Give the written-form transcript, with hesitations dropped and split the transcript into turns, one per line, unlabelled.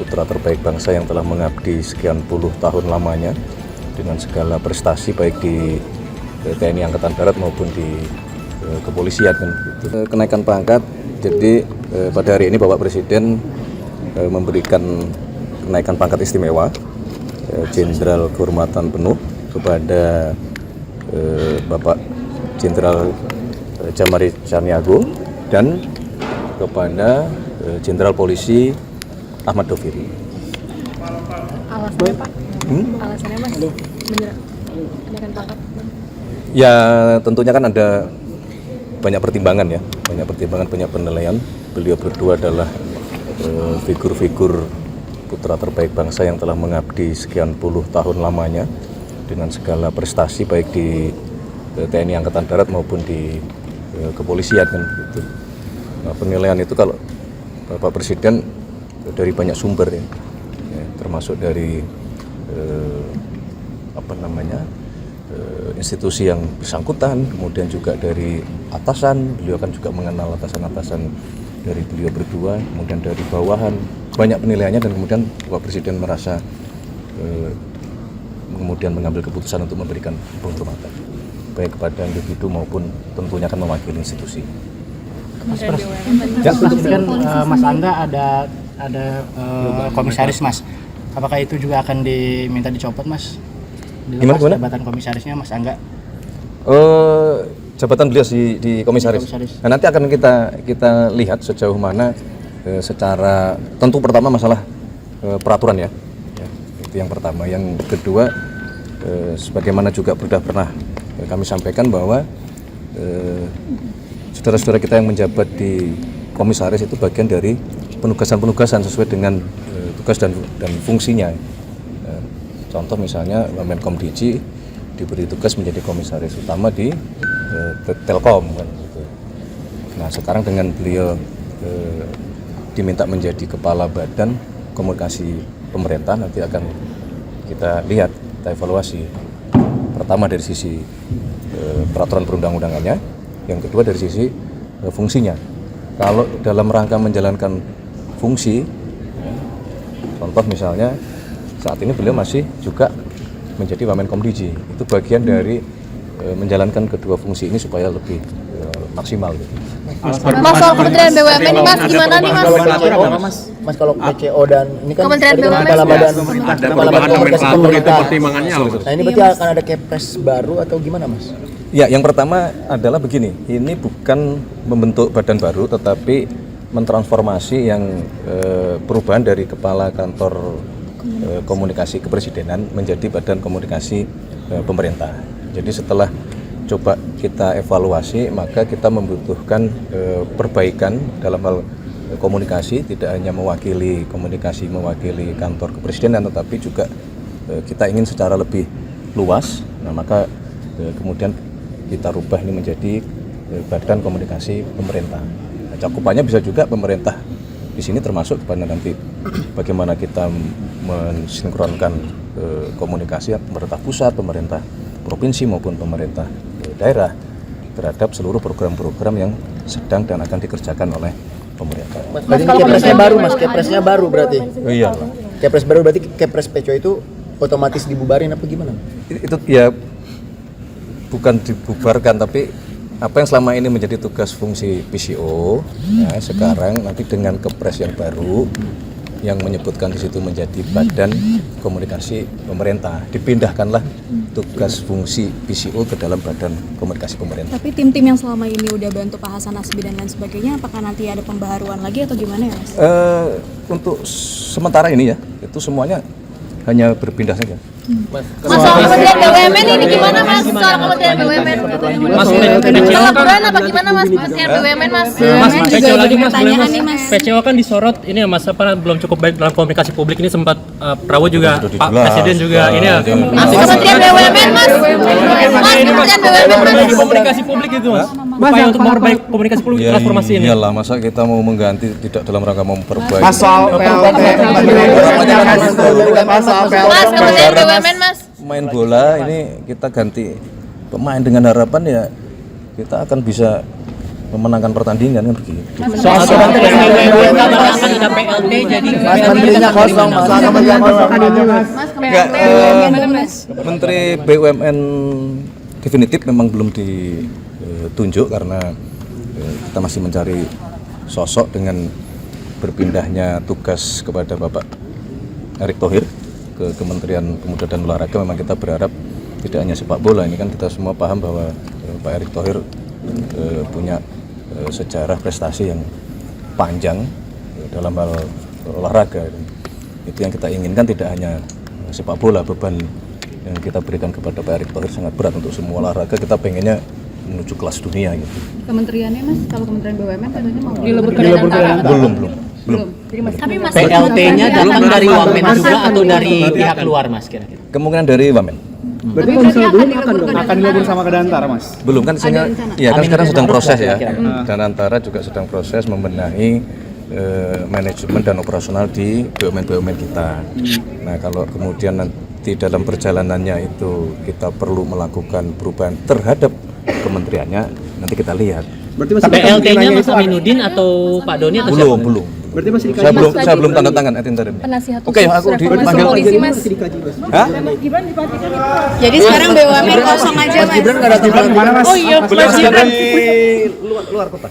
putra terbaik bangsa yang telah mengabdi sekian puluh tahun lamanya dengan segala prestasi baik di TNI Angkatan Darat maupun di kepolisian kan gitu. Kenaikan pangkat, jadi pada hari ini Bapak Presiden memberikan kenaikan pangkat istimewa Jenderal Kehormatan Penuh kepada Bapak Jenderal Jamari Caniago dan kepada Jenderal Polisi Ahmad Doviri.
Alasannya Pak? Alasannya Mas? Kenaikan pangkat?
Ya tentunya kan ada banyak pertimbangan ya, banyak penilaian. Beliau berdua adalah figur-figur putra terbaik bangsa yang telah mengabdi sekian puluh tahun lamanya dengan segala prestasi baik di TNI Angkatan Darat maupun di kepolisian kan gitu. Nah, penilaian itu kalau Bapak Presiden dari banyak sumber ya, termasuk dari institusi yang bersangkutan, kemudian juga dari atasan, beliau kan juga mengenal atasan-atasan dari beliau berdua, kemudian dari bawahan, banyak penilaiannya dan kemudian Bapak Presiden merasa kemudian mengambil keputusan untuk memberikan penghormatan baik kepada individu maupun tentunya akan mewakili institusi.
Mas Pras, ya, kan Mas Angga ada komisaris Mas, apakah itu juga akan diminta dicopot Mas? Dilepas jabatan komisarisnya Mas Angga?
Jabatan beliau di komisaris. Nah, nanti akan kita lihat sejauh mana secara tentu pertama masalah peraturan ya, itu yang pertama. Yang kedua, sebagaimana juga sudah pernah kami sampaikan bahwa saudara-saudara kita yang menjabat di komisaris itu bagian dari penugasan sesuai dengan tugas dan fungsinya. Contoh misalnya Menkom Digi diberi tugas menjadi komisaris utama di Telkom kan gitu. Nah sekarang dengan beliau diminta menjadi kepala badan komunikasi pemerintah, nanti akan kita lihat, kita evaluasi. Pertama dari sisi peraturan perundang-undangannya, yang kedua dari sisi fungsinya. Kalau dalam rangka menjalankan fungsi, contoh misalnya saat ini beliau masih juga menjadi Wamenkom Digi, itu bagian dari menjalankan kedua fungsi ini supaya lebih maksimal gitu.
Mas soal Kementerian BUMN nih Mas, gimana nih Mas?
Mas kalau PCO dan ini kan
Kementerian BUMN
kepala badan komunikasi pemerintah.
Pertimbangannya
Nah ini berarti akan ada kepres baru atau gimana Mas?
Ya, yang pertama adalah begini, ini bukan membentuk badan baru tetapi mentransformasi yang perubahan dari kepala kantor komunikasi kepresidenan menjadi badan komunikasi pemerintah. Jadi setelah coba kita evaluasi, maka kita membutuhkan perbaikan dalam hal komunikasi, tidak hanya mewakili kantor kepresidenan, tetapi juga kita ingin secara lebih luas. Nah, maka kemudian kita rubah ini menjadi badan komunikasi pemerintah. Nah, cakupannya bisa juga pemerintah di sini termasuk kepada nanti bagaimana kita mensinkronkan komunikasi pemerintah pusat, pemerintah provinsi maupun pemerintah daerah terhadap seluruh program-program yang sedang dan akan dikerjakan oleh pemerintah.
Mas kalau kepresnya baru Mas, kepresnya baru berarti?
Oh iya.
Kepres baru berarti kepres PCO itu otomatis dibubarin apa gimana?
Itu ya bukan dibubarkan, tapi apa yang selama ini menjadi tugas fungsi PCO ya, sekarang nanti dengan kepres yang baru yang menyebutkan di situ menjadi badan komunikasi pemerintah, dipindahkanlah tugas fungsi PCO ke dalam badan komunikasi pemerintah.
Tapi tim-tim yang selama ini udah bantu Pak Hasan Nasbi dan lain sebagainya, apakah nanti ada pembaharuan lagi atau gimana ya Mas?
Untuk sementara ini ya, itu semuanya hanya berpindah saja.
Mas soal Kementerian BUMN ini gimana Mas? Soal Kementerian BUMN? Mas pelaporan apa gimana Mas? Kementerian BUMN Mas?
Mas, PCO lagi Mas, boleh Mas?
Nih, Mas.
PCO kan disorot ini ya Mas, apa belum cukup baik dalam komunikasi publik, ini sempat Prabowo juga, Pak Presiden juga ini ya.
Mas Kementerian BUMN Mas? Mas Kementerian BUMN Mas?
Komunikasi publik itu Mas. Upaya untuk memperbaiki komunikasi publik transformasi ini.
Iyalah, masa kita mau mengganti tidak dalam rangka memperbaiki.
Mas
Kementerian BUMN Mas?
Main bola ini kita ganti pemain dengan harapan ya kita akan bisa memenangkan pertandingan kan begitu.
Soal aturan BUMN akan ada PLT jadi
Mas menterinya kosong, Mas. Kementerian kosong.
Enggak, Menteri BUMN definitif memang belum ditunjuk karena kita masih mencari sosok dengan berpindahnya tugas kepada Bapak Erick Thohir ke Kementerian Pemuda dan Olahraga. Memang kita berharap tidak hanya sepak bola, ini kan kita semua paham bahwa Pak Erick Thohir punya sejarah prestasi yang panjang dalam hal olahraga. Itu yang kita inginkan, tidak hanya sepak bola. Beban yang kita berikan kepada Pak Erick Thohir sangat berat untuk semua olahraga. Kita pengennya menuju kelas dunia gitu.
Kementeriannya Mas, kalau Kementerian BUMN katanya mau
Belum.
Tapi Mas
PLT-nya datang dari Wamen juga atau dari pihak luar Mas kira-kira?
Kemungkinan dari Wamen.
Berarti kalau misalnya belum akan dilebur sama Kadantara, Mas?
Belum kan ya kan sekarang sedang proses ya. Dan Antara juga sedang proses membenahi manajemen dan operasional di BUMN kita. Nah, kalau kemudian nanti dalam perjalanannya itu kita perlu melakukan perubahan terhadap kementeriannya, nanti kita lihat.
Berarti masih
PLT-nya Mas Aminuddin atau Pak Doni atau siapa?
Belum.
Berarti masih
Saya belum tanda tangan interim.
penasihat
Oke, aku dipanggil.
masih dikaji, Mas.
Hah?
Jadi sekarang BUMN kosong aja Mas.
Gibran nggak datang ke mana, Mas?
Oh iya,
Beliau sedang di luar kota.